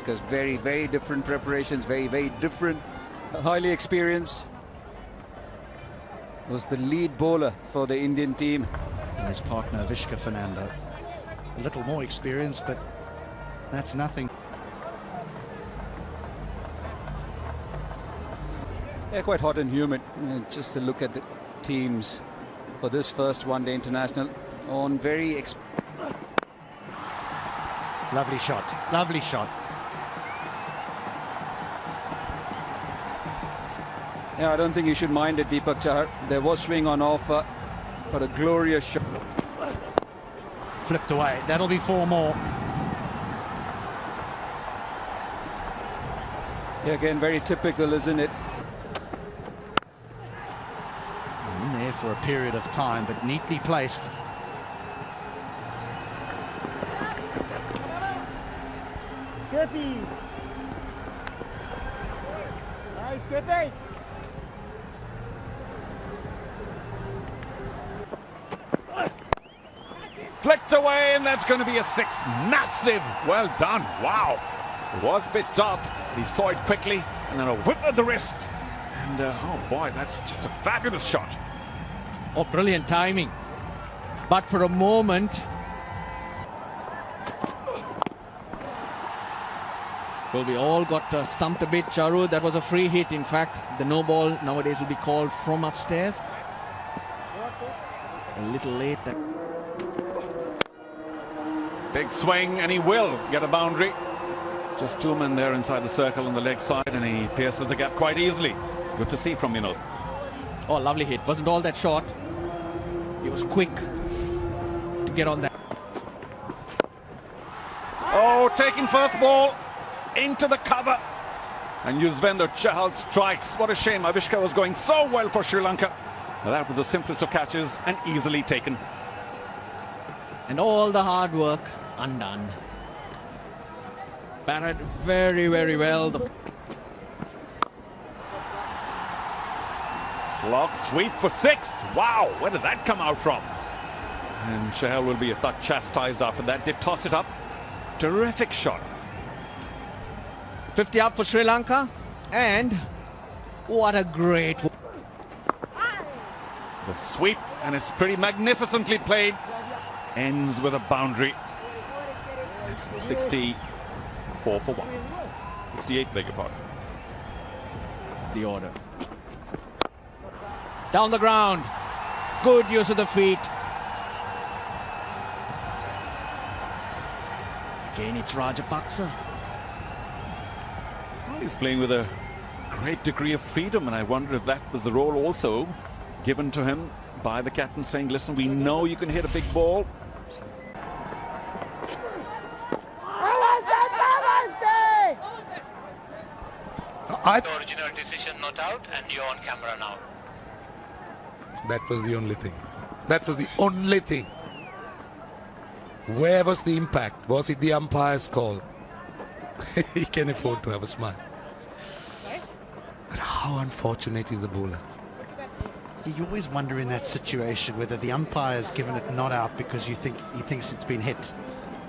Because very, very different preparations, very, very different, highly experienced. Was the lead bowler for the Indian team. And his partner, Vishka Fernando. A little more experience, but that's nothing. Yeah, quite hot and humid. Just to look at the teams for this first one-day international on very... Lovely shot, lovely shot. Yeah, I don't think you should mind it, Deepak Chahar. There was swing on offer, but a glorious shot. Flipped away. That'll be 4 more. Yeah, again, very typical, isn't it? In there for a period of time, but neatly placed. Skippy! Nice, Skippy! Flicked away, and that's going to be a 6. Massive. Well done. Wow. It was picked up. He saw it quickly, and then a whip at the wrists. And oh boy, that's just a fabulous shot. Oh, brilliant timing. But for a moment... Well, we all got stumped a bit, Charu. That was a free hit. In fact, the no ball nowadays will be called from upstairs. A little late. Big swing, and he will get a boundary. Just 2 men there inside the circle on the leg side, and he pierces the gap quite easily. Good to see from Minal. Oh, lovely hit. Wasn't all that short. He was quick to get on that. Oh, taking first ball into the cover. And Yuzvendra Chahal strikes. What a shame. Avishka was going so well for Sri Lanka. That was the simplest of catches and easily taken. And all the hard work undone. Batted very, very well. Slog sweep for 6. Wow, where did that come out from? And Chahal will be a touch chastised after that. Did toss it up. Terrific shot. 50 up for Sri Lanka. And what a great... The sweep, and it's pretty magnificently played. Ends with a boundary. It's 64 for 1. 68, beg your pardon. The order. Down the ground. Good use of the feet. Again, it's Rajapaksa. Well, he's playing with a great degree of freedom, and I wonder if that was the role also given to him by the captain, saying, listen, we know you can hit a big ball. The original decision not out, and you're on camera now. That was the only thing. That was the only thing. Where was the impact? Was it the umpire's call? He can afford to have a smile. But how unfortunate is the bowler? You always wonder in that situation whether the umpire's given it not out because he thinks it's been hit.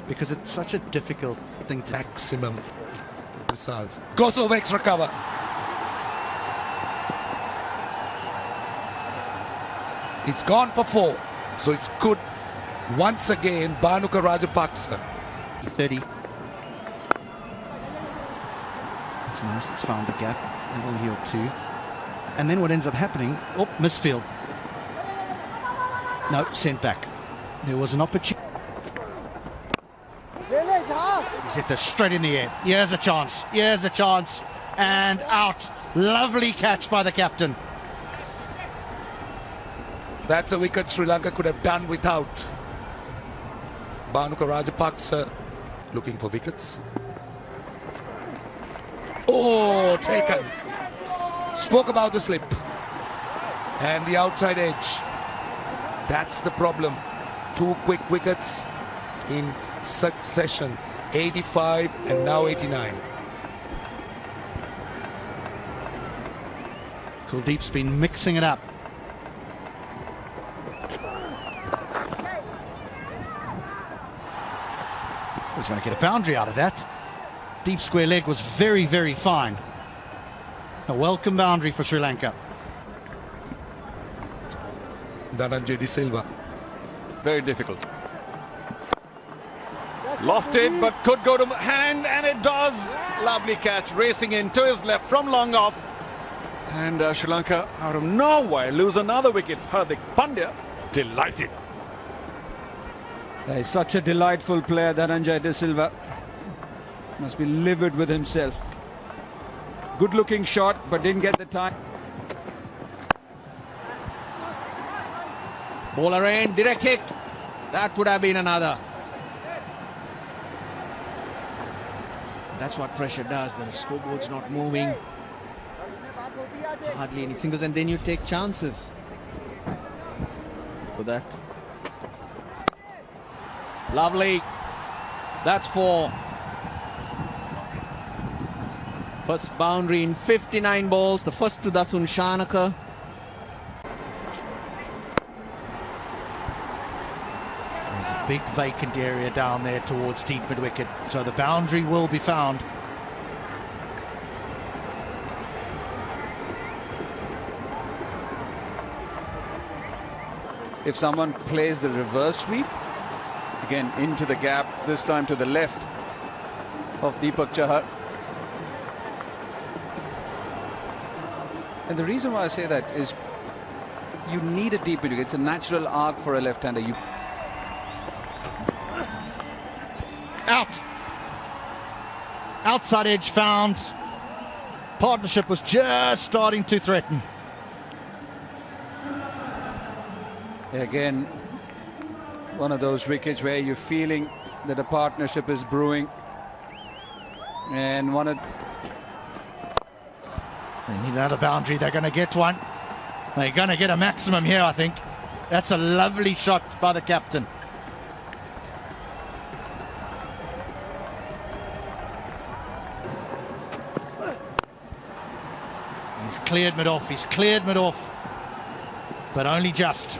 Because it's such a difficult thing to... Maximum results. Goes over extra cover. It's gone for 4. So it's good. Once again, Bhanuka Rajapaksa. 30. It's nice, it's found a gap. That'll heal too. And then what ends up happening, oh, misfield. No, sent back. There was an opportunity. He's hit this straight in the air. Here's a chance. Here's a chance. And out. Lovely catch by the captain. That's a wicket Sri Lanka could have done without. Bhanuka Rajapaksa looking for wickets. Oh, taken. Spoke about the slip. And the outside edge. That's the problem. 2 quick wickets in succession. 85 and now 89. Kuldeep's been mixing it up. He's going to get a boundary out of that. deep square leg was very, very fine. A welcome boundary for Sri Lanka. Dhananjay De Silva. Very difficult. Lofted, but could go to hand, and it does. Lovely catch, racing in to his left from long off. And Sri Lanka, out of nowhere, lose another wicket. Hardik Pandya, delighted. He's such a delightful player, Dhananjay De Silva. Must be livid with himself. Good looking shot, but didn't get the time. Bowler in, direct kick. That would have been another. That's what pressure does. The scoreboard's not moving. Hardly any singles, and then you take chances. For that. Lovely. That's 4. First boundary in 59 balls. The first to Dasun Shanaka. There's a big vacant area down there towards deep mid-wicket, so the boundary will be found. If someone plays the reverse sweep, again into the gap, this time to the left of Deepak Chahar. And the reason why I say that is you need a deep mid-wicket. It's a natural arc for a left-hander. Out. Outside edge found. Partnership was just starting to threaten. Again, one of those wickets where you're feeling that a partnership is brewing. And They need another boundary. They're going to get one. They're going to get a maximum here, I think. That's a lovely shot by the captain. He's cleared mid-off. He's cleared mid-off. But only just.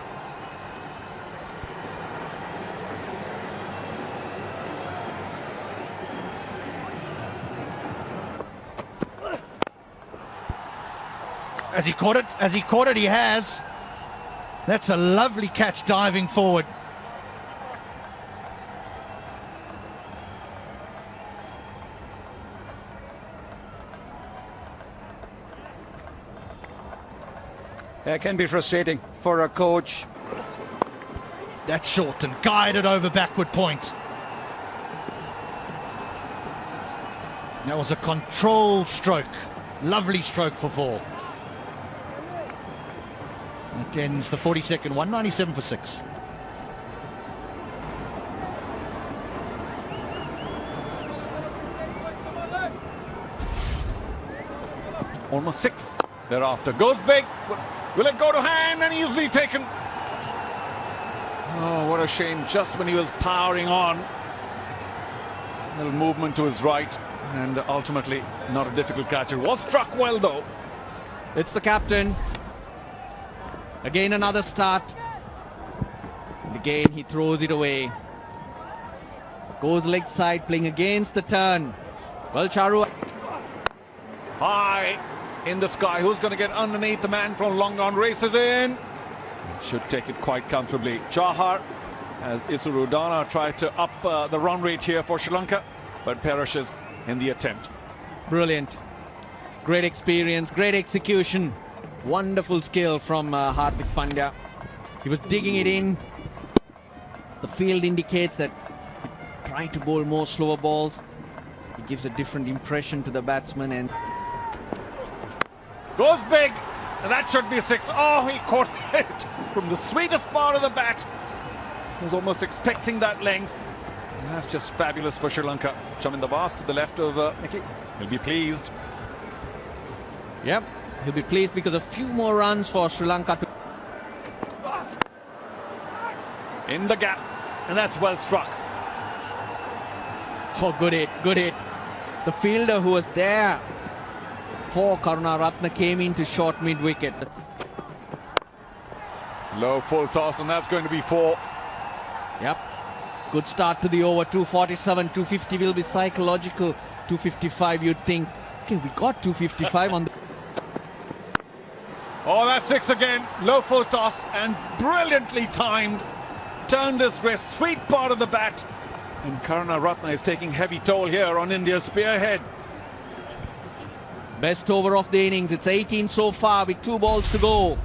Has he caught it? Has he caught it? He has. That's a lovely catch diving forward. it can be frustrating for a coach. That's short and guided over backward point. That was a controlled stroke. Lovely stroke for 4. That ends the 42nd, 197 for 6. Almost 6 thereafter. Goes big. Will it go to hand? And easily taken. Oh, what a shame. Just when he was powering on. A little movement to his right. And ultimately, not a difficult catch. It was struck well, though. It's the captain. Again, another start. And again, he throws it away. Goes leg side, playing against the turn. Well, Charu. High in the sky. Who's going to get underneath? The man from long on races in. Should take it quite comfortably. Chahar, as Isuru Dana tried to up the run rate here for Sri Lanka, but perishes in the attempt. Brilliant. Great experience, great execution. Wonderful skill from Hardik Pandya. He was digging it in. The field indicates that he tried to bowl more slower balls. He gives a different impression to the batsman and Goes big, and that should be 6. Oh, he caught it from the sweetest part of the bat. He was almost expecting that length. And that's just fabulous for Sri Lanka. Chaminda Vas to the left of Mickey. He'll be pleased. yep, he'll be pleased because a few more runs for Sri Lanka to In the gap, and that's well struck. Oh, good hit, good hit. The fielder who was there for Karunaratne came into short mid-wicket. Low full toss, and that's going to be 4. Yep. Good start to the over. 247, 250 will be psychological 255, you'd think, okay, we got 255 on the... Oh, that's 6 again. Low full toss and brilliantly timed. Turned his wrist, sweet part of the bat. And Karunaratne is taking heavy toll here on India's spearhead. Best over of the innings. It's 18 so far with 2 balls to go.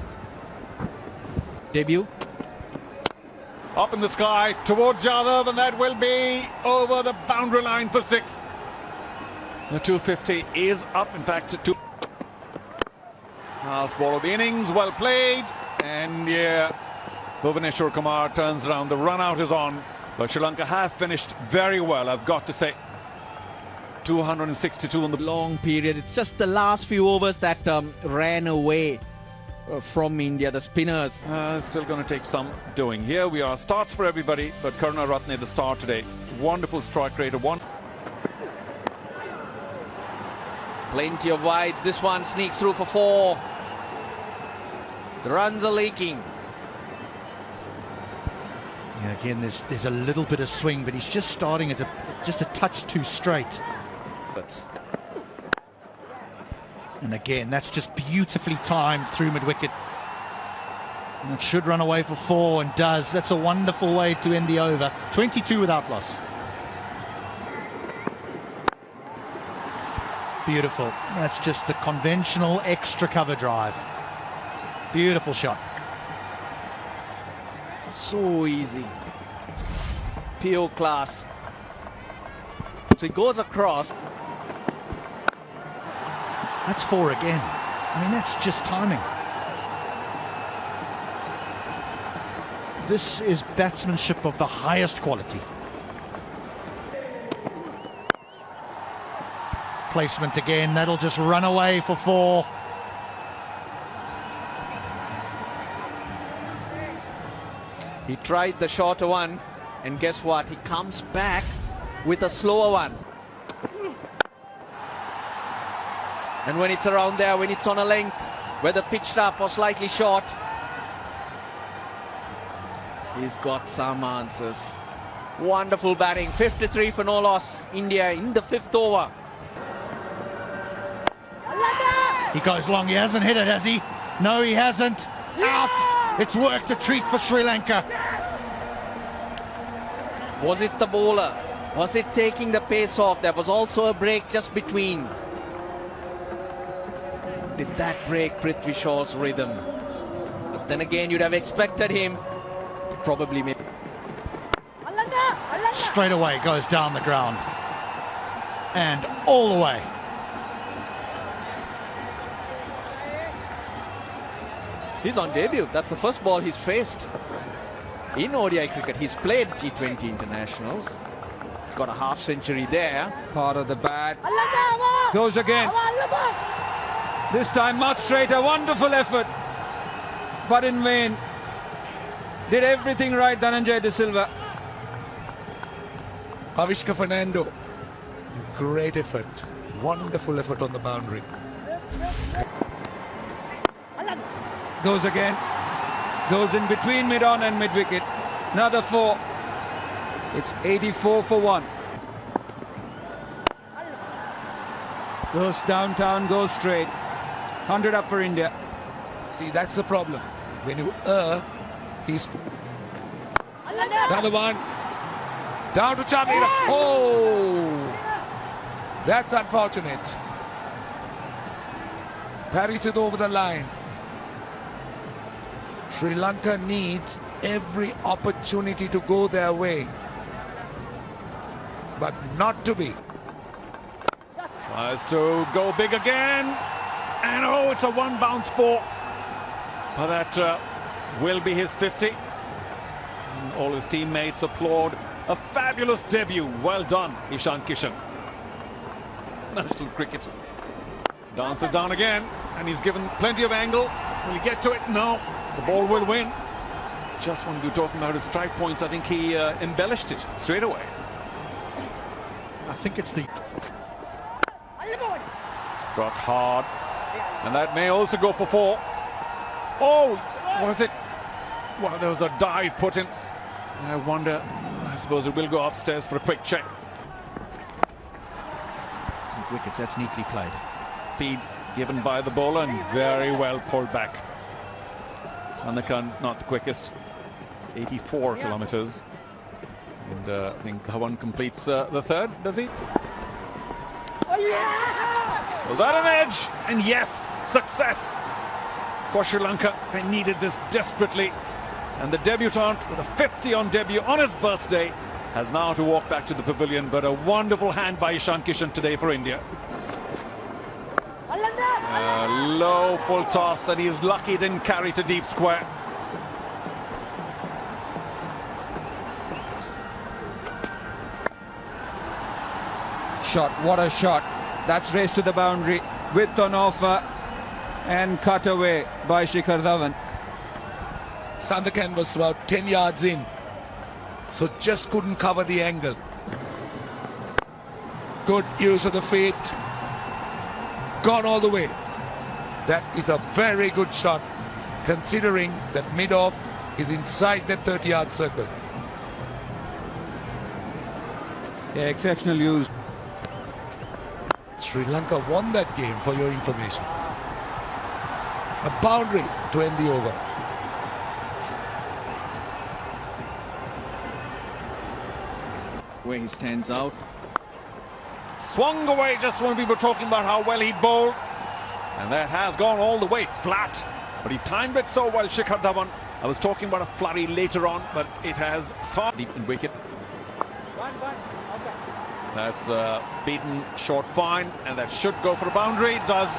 Debut. Up in the sky towards Yadav, and that will be over the boundary line for 6. The 250 is up, in fact, to 2. Last ball of the innings, well played. And yeah, Bhuvaneshwar Kumar turns around. The run out is on. But Sri Lanka have finished very well, I've got to say. 262 on the Long period. It's just the last few overs that ran away from India, the spinners. Still going to take some doing. Here we are. Starts for everybody, but Karunaratne the star today. Wonderful strike rate of 1. Plenty of wides. This one sneaks through for 4. The runs are leaking. Yeah, again, there's a little bit of swing, but he's just starting at just a touch too straight. And again, that's just beautifully timed through mid-wicket. And it should run away for 4, and does. That's a wonderful way to end the over. 22 without loss. Beautiful. That's just the conventional extra cover drive. Beautiful shot. So easy. Pure class. So he goes across. That's 4 again. I mean, that's just timing. This is batsmanship of the highest quality. Placement again. That'll just run away for 4. He tried the shorter one, and guess what? He comes back with a slower one. And when it's around there, when it's on a length, whether pitched up or slightly short, he's got some answers. Wonderful batting. 53 for no loss. India in the 5th over. He goes long. He hasn't hit it, has he? No, he hasn't. Out. It's worked a treat for Sri Lanka. Was it the bowler? Was it taking the pace off? There was also a break just between. Did that break Prithvi Shaw's rhythm? But then again, you'd have expected him to probably make. Straight away goes down the ground. And all the way. He's on debut. That's the first ball he's faced in ODI cricket. He's played T20 internationals. He's got a half century there. Part of the bat. Goes again. This time much straighter. Wonderful effort. But in vain. Did everything right, Dhananjay De Silva. Avishka Fernando. Great effort. Wonderful effort on the boundary. Goes again. Goes in between mid-on and mid-wicket. Another 4. It's 84 for 1. Goes downtown, goes straight. 100 up for India. See, that's the problem. When you he's... Another one. Down to Chamira. Oh! That's unfortunate. Parries it over the line. Sri Lanka needs every opportunity to go their way, but not to be. Tries to go big again, and oh, it's a 1 bounce 4. But that will be his 50. And all his teammates applaud. A fabulous debut. Well done, Ishan Kishan. National cricket. Dances down again, and he's given plenty of angle. Will he get to it? No. The ball will win. Just when we were talking about his strike points, I think he embellished it straight away. I think it's the... Struck hard. And that may also go for 4. Oh, was it? Well, there was a dive put in. I wonder, I suppose it will go upstairs for a quick check. wickets. That's neatly played. Speed given by the bowler and very well pulled back. Sandakan not the quickest, 84 kilometers. And I think Dhawan completes the third, does he? Was that an edge? And yes, success for Sri Lanka. They needed this desperately. And the debutant with a 50 on debut on his birthday has now to walk back to the pavilion. But a wonderful hand by Ishan Kishan today for India. Low full toss, and he's lucky he didn't carry to deep square. Shot, what a shot. That's raced to the boundary, width on offer, and cut away by Shikar Dhawan. Sandakan was about 10 yards in, so just couldn't cover the angle. Good use of the feet. Gone all the way. That is a very good shot, considering that mid-off is inside that 30-yard circle. Yeah, exceptional use. Sri Lanka won that game, for your information. A boundary to end the over. Where he stands out. Swung away, just when we were talking about how well he bowled. And that has gone all the way flat. But he timed it so well, Shikar Dhawan. I was talking about a flurry later on, but it has started deep in wicket. That's beaten short fine, and that should go for a boundary. It does.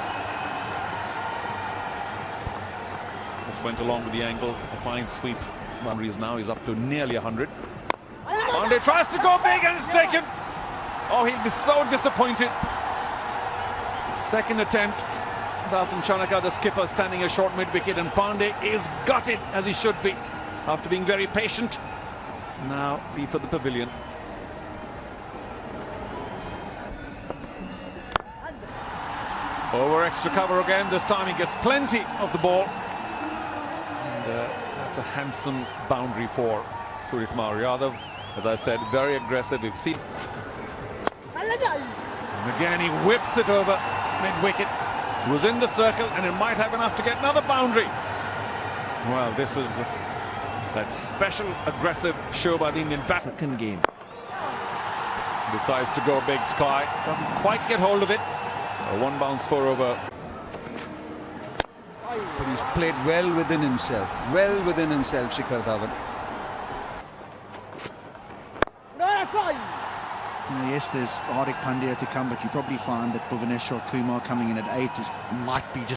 Just went along with the angle. A fine sweep. Boundary is now, he's up to nearly 100. Pandey tries to go big and it's taken. Oh, he'll be so disappointed. Second attempt. Dasan Chanaka, the skipper, standing a short mid-wicket, and Pandey is gutted, as he should be, after being very patient. So now leave for the pavilion. Over extra cover again. This time he gets plenty of the ball. And that's a handsome boundary for Suryakumar Yadav. As I said, very aggressive. We've seen. And again, he whips it over mid-wicket. He was in the circle, and it might have enough to get another boundary. Well, this is that special aggressive show by the Indian batsman. Second game. Decides to go big sky. Doesn't quite get hold of it. A one bounce four over. But he's played well within himself, Shikar Dhawan. Yes, there's Hardik Pandya to come, but you probably find that Bhuvaneshwar Kumar coming in at 8 might be just